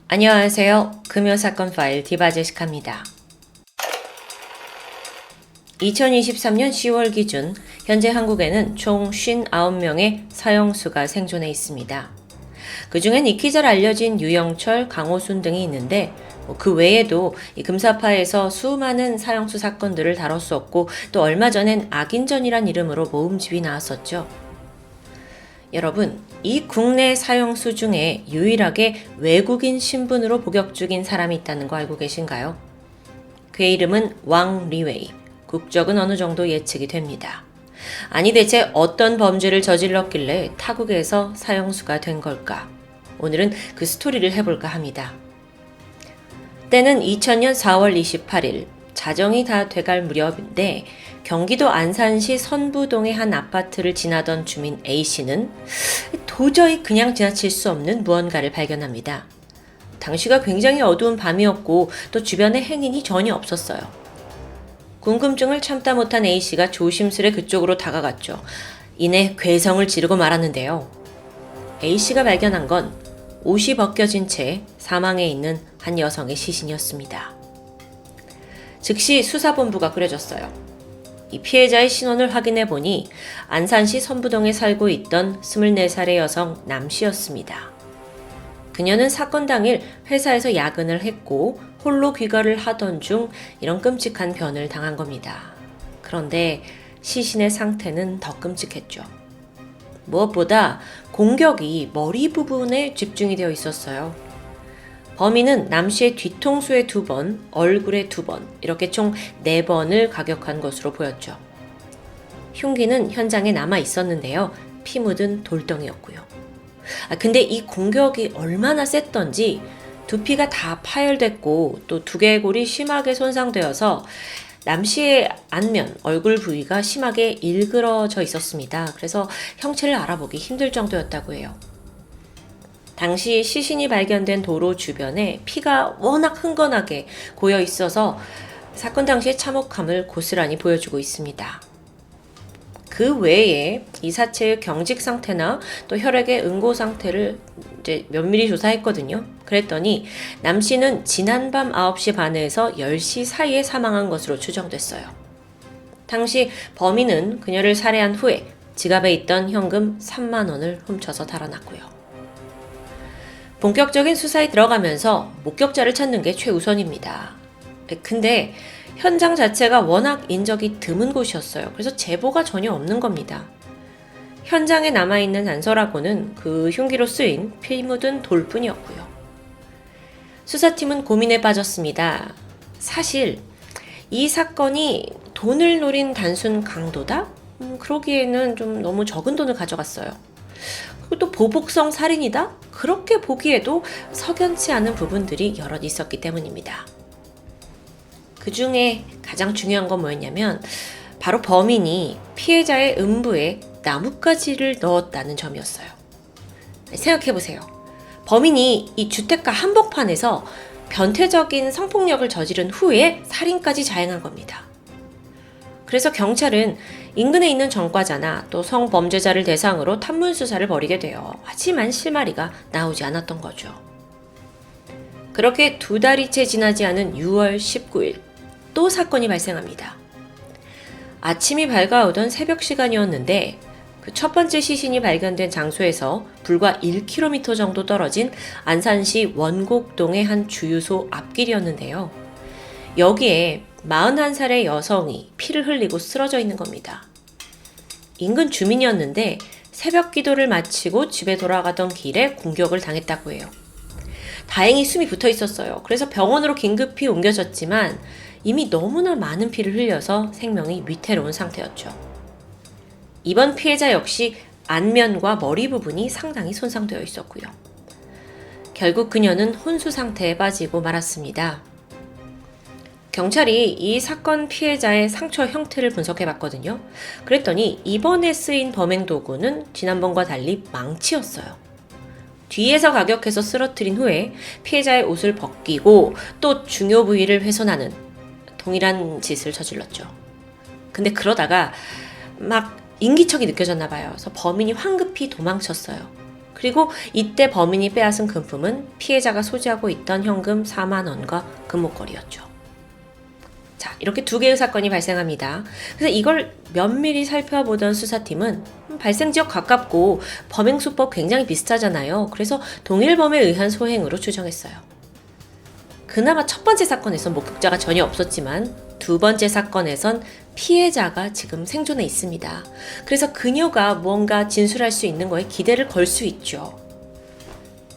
안녕하세요. 금요사건 파일 디바제시카입니다. 2023년 10월 기준 현재 한국에는 총 59명의 사형수가 생존해 있습니다. 그 중엔 익히 잘 알려진 유영철, 강호순 등이 있는데 그 외에도 이 금사파에서 수많은 사형수 사건들을 다뤘었고 또 얼마 전엔 악인전이란 이름으로 모음집이 나왔었죠. 여러분, 이 국내 사형수 중에 유일하게 외국인 신분으로 복역 중인 사람이 있다는 거 알고 계신가요? 그의 이름은 왕 리웨이. 국적은 어느 정도 예측이 됩니다. 아니 대체 어떤 범죄를 저질렀길래 타국에서 사형수가 된 걸까? 오늘은 그 스토리를 해볼까 합니다. 때는 2000년 4월 28일, 자정이 다 돼갈 무렵인데 경기도 안산시 선부동의 한 아파트를 지나던 주민 A씨는 도저히 그냥 지나칠 수 없는 무언가를 발견합니다. 당시가 굉장히 어두운 밤이었고 또 주변에 행인이 전혀 없었어요. 궁금증을 참다 못한 A씨가 조심스레 그쪽으로 다가갔죠. 이내 괴성을 지르고 말았는데요. A씨가 발견한 건 옷이 벗겨진 채 사망해 있는 한 여성의 시신이었습니다. 즉시 수사본부가 꾸려졌어요. 이 피해자의 신원을 확인해 보니 안산시 선부동에 살고 있던 24살의 여성 남씨였습니다. 그녀는 사건 당일 회사에서 야근을 했고 홀로 귀가를 하던 중 이런 끔찍한 변을 당한 겁니다. 그런데 시신의 상태는 더 끔찍했죠. 무엇보다 공격이 머리 부분에 집중이 되어 있었어요. 범인은 남씨의 뒤통수에 2번, 얼굴에 2번, 이렇게 총 4번을 가격한 것으로 보였죠. 흉기는 현장에 남아 있었는데요. 피 묻은 돌덩이였고요. 근데 이 공격이 얼마나 셌던지 두피가 다 파열됐고 또 두개골이 심하게 손상되어서 남씨의 안면, 얼굴 부위가 심하게 일그러져 있었습니다. 그래서 형체를 알아보기 힘들 정도였다고 해요. 당시 시신이 발견된 도로 주변에 피가 워낙 흥건하게 고여 있어서 사건 당시의 참혹함을 고스란히 보여주고 있습니다. 그 외에 이 사체의 경직 상태나 또 혈액의 응고 상태를 이제 면밀히 조사했거든요. 그랬더니 남씨는 지난밤 9시 반에서 10시 사이에 사망한 것으로 추정됐어요. 당시 범인은 그녀를 살해한 후에 지갑에 있던 현금 3만 원을 훔쳐서 달아났고요. 본격적인 수사에 들어가면서 목격자를 찾는 게 최우선입니다. 근데 현장 자체가 워낙 인적이 드문 곳이었어요. 그래서 제보가 전혀 없는 겁니다. 현장에 남아있는 단서라고는 그 흉기로 쓰인 피 묻은 돌뿐이었고요. 수사팀은 고민에 빠졌습니다. 사실 이 사건이 돈을 노린 단순 강도다? 그러기에는 좀 너무 적은 돈을 가져갔어요. 그리고 또 보복성 살인이다? 그렇게 보기에도 석연치 않은 부분들이 여럿 있었기 때문입니다. 그 중에 가장 중요한 건 뭐였냐면 바로 범인이 피해자의 음부에 나뭇가지를 넣었다는 점이었어요. 생각해보세요. 범인이 이 주택가 한복판에서 변태적인 성폭력을 저지른 후에 살인까지 자행한 겁니다. 그래서 경찰은 인근에 있는 전과자나 또 성범죄자를 대상으로 탐문 수사를 벌이게 돼요. 하지만 실마리가 나오지 않았던 거죠. 그렇게 2달이 채 지나지 않은 6월 19일 또 사건이 발생합니다. 아침이 밝아오던 새벽 시간이었는데 그 첫 번째 시신이 발견된 장소에서 불과 1km 정도 떨어진 안산시 원곡동의 한 주유소 앞길이었는데요. 여기에 41살의 여성이 피를 흘리고 쓰러져 있는 겁니다. 인근 주민이었는데 새벽 기도를 마치고 집에 돌아가던 길에 공격을 당했다고 해요. 다행히 숨이 붙어 있었어요. 그래서 병원으로 긴급히 옮겨졌지만 이미 너무나 많은 피를 흘려서 생명이 위태로운 상태였죠. 이번 피해자 역시 안면과 머리 부분이 상당히 손상되어 있었고요. 결국 그녀는 혼수 상태에 빠지고 말았습니다. 경찰이 이 사건 피해자의 상처 형태를 분석해봤거든요. 그랬더니 이번에 쓰인 범행 도구는 지난번과 달리 망치였어요. 뒤에서 가격해서 쓰러뜨린 후에 피해자의 옷을 벗기고 또 중요 부위를 훼손하는 동일한 짓을 저질렀죠. 근데 그러다가 막 인기척이 느껴졌나 봐요. 그래서 범인이 황급히 도망쳤어요. 그리고 이때 범인이 빼앗은 금품은 피해자가 소지하고 있던 현금 4만 원과 금목걸이였죠. 자, 이렇게 두 개의 사건이 발생합니다. 그래서 이걸 면밀히 살펴보던 수사팀은 발생 지역 가깝고 범행 수법 굉장히 비슷하잖아요. 그래서 동일범에 의한 소행으로 추정했어요. 그나마 첫 번째 사건에선 목격자가 전혀 없었지만 두 번째 사건에선 피해자가 지금 생존해 있습니다. 그래서 그녀가 무언가 진술할 수 있는 거에 기대를 걸 수 있죠.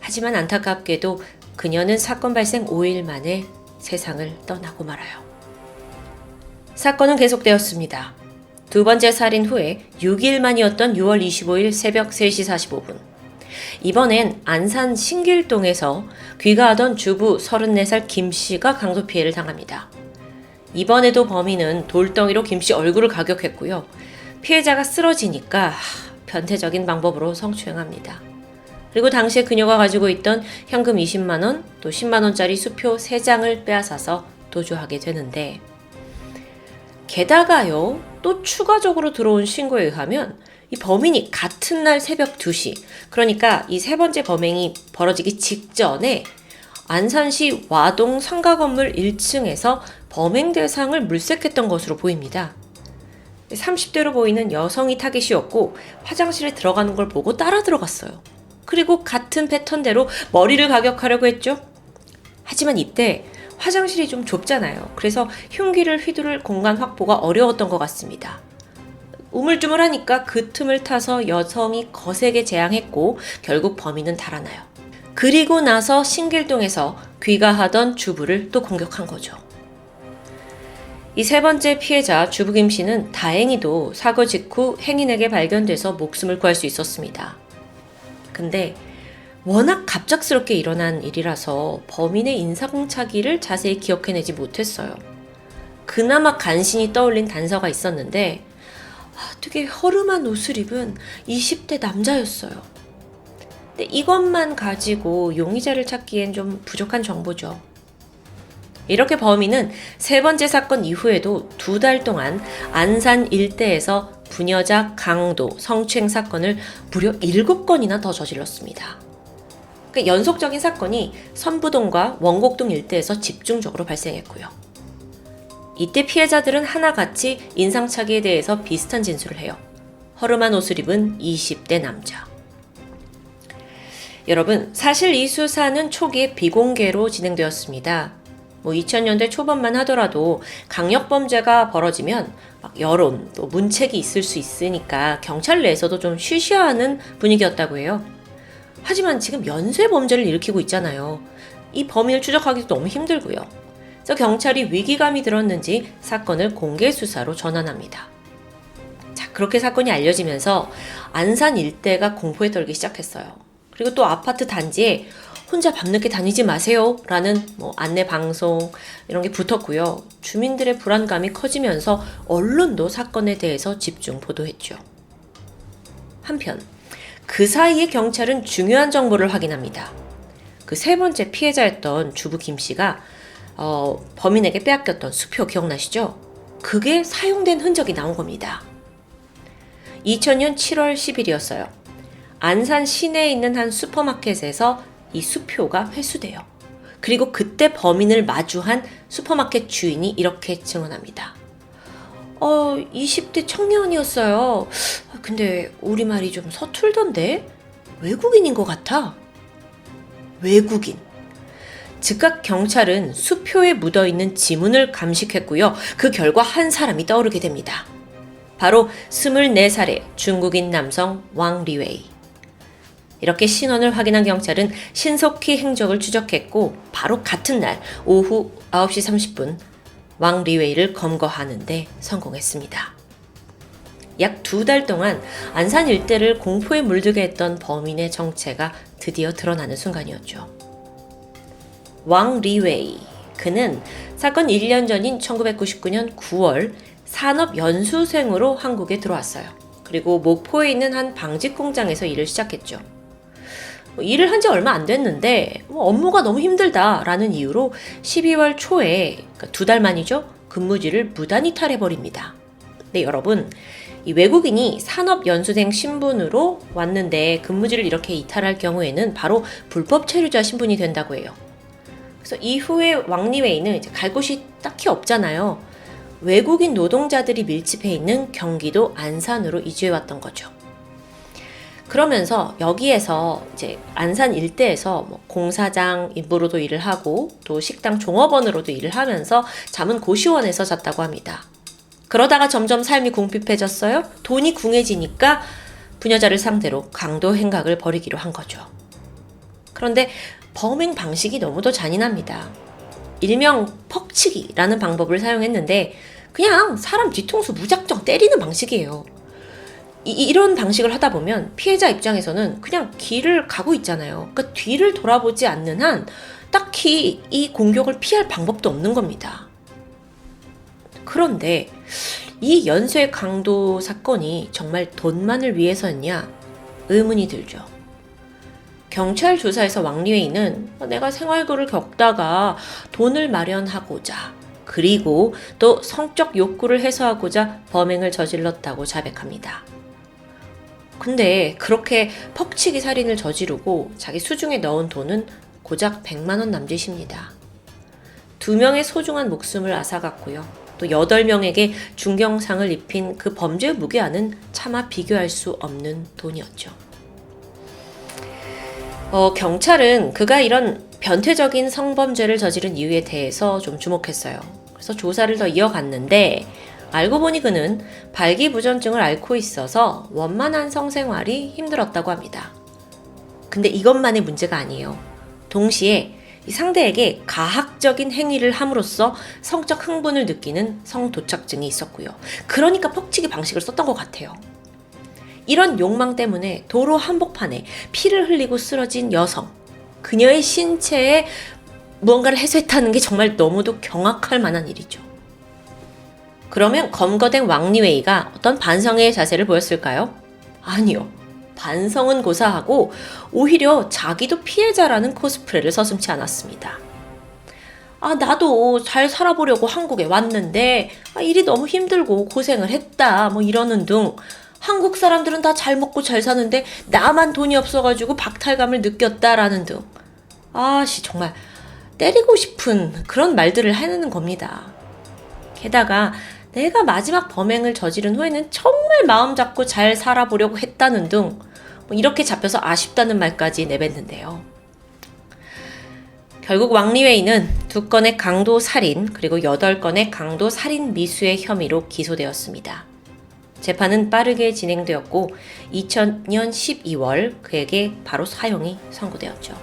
하지만 안타깝게도 그녀는 사건 발생 5일 만에 세상을 떠나고 말아요. 사건은 계속되었습니다. 두 번째 살인 후에 6일 만이었던 6월 25일 새벽 3시 45분. 이번엔 안산 신길동에서 귀가하던 주부 34살 김씨가 강도 피해를 당합니다. 이번에도 범인은 돌덩이로 김씨 얼굴을 가격했고요. 피해자가 쓰러지니까 변태적인 방법으로 성추행합니다. 그리고 당시에 그녀가 가지고 있던 현금 20만 원, 또 10만 원짜리 수표 3장을 빼앗아서 도주하게 되는데, 게다가요, 또 추가적으로 들어온 신고에 의하면 이 범인이 같은 날 새벽 2시, 그러니까 이 세 번째 범행이 벌어지기 직전에 안산시 와동 상가 건물 1층에서 범행 대상을 물색했던 것으로 보입니다. 30대로 보이는 여성이 타깃이었고 화장실에 들어가는 걸 보고 따라 들어갔어요. 그리고 같은 패턴대로 머리를 가격하려고 했죠. 하지만 이때 화장실이 좀 좁잖아요. 그래서 흉기를 휘두를 공간 확보가 어려웠던 것 같습니다. 우물쭈물하니까 그 틈을 타서 여성이 거세게 재앙했고 결국 범인은 달아나요. 그리고 나서 신길동에서 귀가하던 주부를 또 공격한 거죠. 이 세 번째 피해자 주부 김 씨는 다행히도 사고 직후 행인에게 발견돼서 목숨을 구할 수 있었습니다. 근데 워낙 갑작스럽게 일어난 일이라서 범인의 인상착의를 자세히 기억해내지 못했어요. 그나마 간신히 떠올린 단서가 있었는데 되게 허름한 옷을 입은 20대 남자였어요. 근데 이것만 가지고 용의자를 찾기엔 좀 부족한 정보죠. 이렇게 범인은 세 번째 사건 이후에도 2달 동안 안산 일대에서 부녀자 강도 성추행 사건을 무려 7건이나 더 저질렀습니다. 그러니까 연속적인 사건이 선부동과 원곡동 일대에서 집중적으로 발생했고요. 이때 피해자들은 하나같이 인상착의에 대해서 비슷한 진술을 해요. 허름한 옷을 입은 20대 남자. 여러분, 사실 이 수사는 초기에 비공개로 진행되었습니다. 2000년대 초반만 하더라도 강력범죄가 벌어지면 막 여론, 또 문책이 있을 수 있으니까 경찰 내에서도 좀 쉬쉬하는 분위기였다고 해요. 하지만 지금 연쇄범죄를 일으키고 있잖아요. 이 범인을 추적하기도 너무 힘들고요. 그래서 경찰이 위기감이 들었는지 사건을 공개 수사로 전환합니다. 자, 그렇게 사건이 알려지면서 안산 일대가 공포에 떨기 시작했어요. 그리고 또 아파트 단지에 혼자 밤늦게 다니지 마세요 라는 안내 방송 이런 게 붙었고요. 주민들의 불안감이 커지면서 언론도 사건에 대해서 집중 보도했죠. 한편 그 사이에 경찰은 중요한 정보를 확인합니다. 그 세 번째 피해자였던 주부 김 씨가 범인에게 빼앗겼던 수표 기억나시죠? 그게 사용된 흔적이 나온 겁니다. 2000년 7월 10일이었어요. 안산 시내에 있는 한 슈퍼마켓에서 이 수표가 회수돼요. 그리고 그때 범인을 마주한 슈퍼마켓 주인이 이렇게 증언합니다. 20대 청년이었어요. 근데 우리말이 좀 서툴던데? 외국인인 것 같아. 외국인. 즉각 경찰은 수표에 묻어있는 지문을 감식했고요. 그 결과 한 사람이 떠오르게 됩니다. 바로 24살의 중국인 남성 왕 리웨이. 이렇게 신원을 확인한 경찰은 신속히 행적을 추적했고 바로 같은 날 오후 9시 30분 왕 리웨이를 검거하는데 성공했습니다. 약 2달 동안 안산 일대를 공포에 물들게 했던 범인의 정체가 드디어 드러나는 순간이었죠. 왕 리웨이, 그는 사건 1년 전인 1999년 9월 산업연수생으로 한국에 들어왔어요. 그리고 목포에 있는 한 방직 공장에서 일을 시작했죠. 일을 한 지 얼마 안 됐는데 업무가 너무 힘들다라는 이유로 12월 초에, 그러니까 2달 만이죠, 근무지를 무단 이탈해버립니다. 네, 여러분, 이 외국인이 산업연수생 신분으로 왔는데 근무지를 이렇게 이탈할 경우에는 바로 불법 체류자 신분이 된다고 해요. 그래서 이후에 왕리웨이는 이제 갈 곳이 딱히 없잖아요. 외국인 노동자들이 밀집해 있는 경기도 안산으로 이주해 왔던 거죠. 그러면서 여기에서 이제 안산 일대에서 뭐 공사장 인부로도 일을 하고 또 식당 종업원으로도 일을 하면서 잠은 고시원에서 잤다고 합니다. 그러다가 점점 삶이 궁핍해졌어요. 돈이 궁해지니까 부녀자를 상대로 강도 행각을 벌이기로 한 거죠. 그런데 범행 방식이 너무도 잔인합니다. 일명 퍽치기라는 방법을 사용했는데 그냥 사람 뒤통수 무작정 때리는 방식이에요. 이런 방식을 하다 보면 피해자 입장에서는 그냥 길을 가고 있잖아요. 그러니까 뒤를 돌아보지 않는 한 딱히 이 공격을 피할 방법도 없는 겁니다. 그런데 이 연쇄 강도 사건이 정말 돈만을 위해서였냐 의문이 들죠. 경찰 조사에서 왕리웨이는 내가 생활고를 겪다가 돈을 마련하고자 그리고 또 성적 욕구를 해소하고자 범행을 저질렀다고 자백합니다. 근데 그렇게 퍽치기 살인을 저지르고 자기 수중에 넣은 돈은 고작 100만 원 남짓입니다. 2명의 소중한 목숨을 앗아갔고요. 또 8명에게 중경상을 입힌 그 범죄의 무게와는 차마 비교할 수 없는 돈이었죠. 경찰은 그가 이런 변태적인 성범죄를 저지른 이유에 대해서 좀 주목했어요. 그래서 조사를 더 이어갔는데 알고 보니 그는 발기부전증을 앓고 있어서 원만한 성생활이 힘들었다고 합니다. 근데 이것만의 문제가 아니에요. 동시에 이 상대에게 가학적인 행위를 함으로써 성적 흥분을 느끼는 성도착증이 있었고요. 그러니까 퍽치기 방식을 썼던 것 같아요. 이런 욕망 때문에 도로 한복판에 피를 흘리고 쓰러진 여성, 그녀의 신체에 무언가를 해소했다는 게 정말 너무도 경악할 만한 일이죠. 그러면 검거된 왕리웨이가 어떤 반성의 자세를 보였을까요? 아니요. 반성은 고사하고 오히려 자기도 피해자라는 코스프레를 서슴지 않았습니다. 나도 잘 살아보려고 한국에 왔는데 일이 너무 힘들고 고생을 했다 이러는 등 한국 사람들은 다 잘 먹고 잘 사는데 나만 돈이 없어가지고 박탈감을 느꼈다라는 등 정말 때리고 싶은 그런 말들을 해내는 겁니다. 게다가 내가 마지막 범행을 저지른 후에는 정말 마음 잡고 잘 살아보려고 했다는 등 이렇게 잡혀서 아쉽다는 말까지 내뱉는데요. 결국 왕리웨이는 2건의 강도 살인 그리고 8건의 강도 살인 미수의 혐의로 기소되었습니다. 재판은 빠르게 진행되었고 2000년 12월 그에게 바로 사형이 선고되었죠.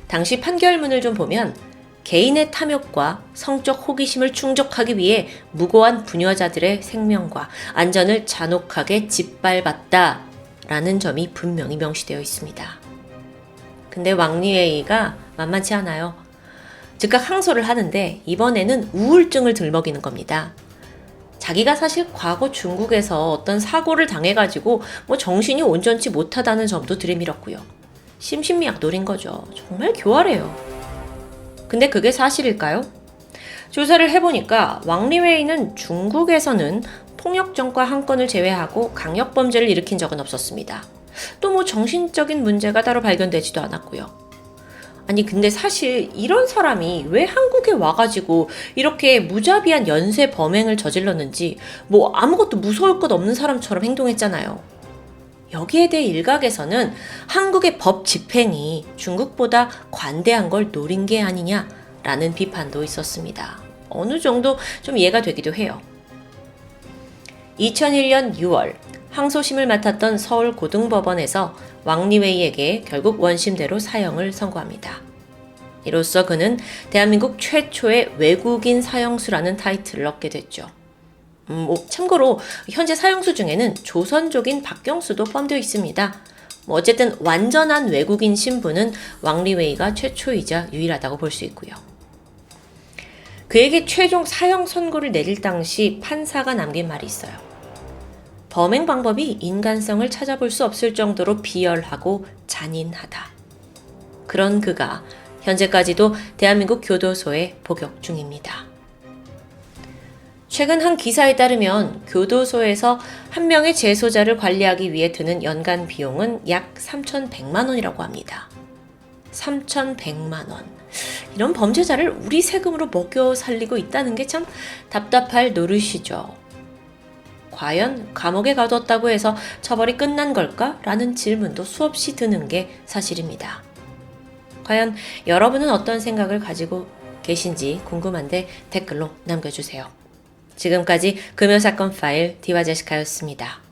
당시 판결문을 좀 보면 개인의 탐욕과 성적 호기심을 충족하기 위해 무고한 부녀자들의 생명과 안전을 잔혹하게 짓밟았다라는 점이 분명히 명시되어 있습니다. 근데 왕리웨이가 만만치 않아요. 즉각 항소를 하는데 이번에는 우울증을 들먹이는 겁니다. 자기가 사실 과거 중국에서 어떤 사고를 당해가지고 정신이 온전치 못하다는 점도 들이밀었고요. 심신미약 노린 거죠. 정말 교활해요. 근데 그게 사실일까요? 조사를 해보니까 왕리웨이는 중국에서는 폭력전과 한 건을 제외하고 강력범죄를 일으킨 적은 없었습니다. 또 정신적인 문제가 따로 발견되지도 않았고요. 근데 사실 이런 사람이 왜 한국에 와가지고 이렇게 무자비한 연쇄 범행을 저질렀는지 아무것도 무서울 것 없는 사람처럼 행동했잖아요. 여기에 대해 일각에서는 한국의 법 집행이 중국보다 관대한 걸 노린 게 아니냐라는 비판도 있었습니다. 어느 정도 좀 이해가 되기도 해요. 2001년 6월 항소심을 맡았던 서울고등법원에서 왕리웨이에게 결국 원심대로 사형을 선고합니다. 이로써 그는 대한민국 최초의 외국인 사형수라는 타이틀을 얻게 됐죠. 참고로 현재 사형수 중에는 조선족인 박경수도 포함되어 있습니다. 어쨌든 완전한 외국인 신분은 왕리웨이가 최초이자 유일하다고 볼 수 있고요. 그에게 최종 사형 선고를 내릴 당시 판사가 남긴 말이 있어요. 범행 방법이 인간성을 찾아볼 수 없을 정도로 비열하고 잔인하다. 그런 그가 현재까지도 대한민국 교도소에 복역 중입니다. 최근 한 기사에 따르면 교도소에서 한 명의 재소자를 관리하기 위해 드는 연간 비용은 약 3,100만 원이라고 합니다. 3,100만 원. 이런 범죄자를 우리 세금으로 먹여 살리고 있다는 게 참 답답할 노릇이죠. 과연 감옥에 가뒀다고 해서 처벌이 끝난 걸까? 라는 질문도 수없이 드는 게 사실입니다. 과연 여러분은 어떤 생각을 가지고 계신지 궁금한데 댓글로 남겨주세요. 지금까지 금요사건 파일 디와제시카였습니다.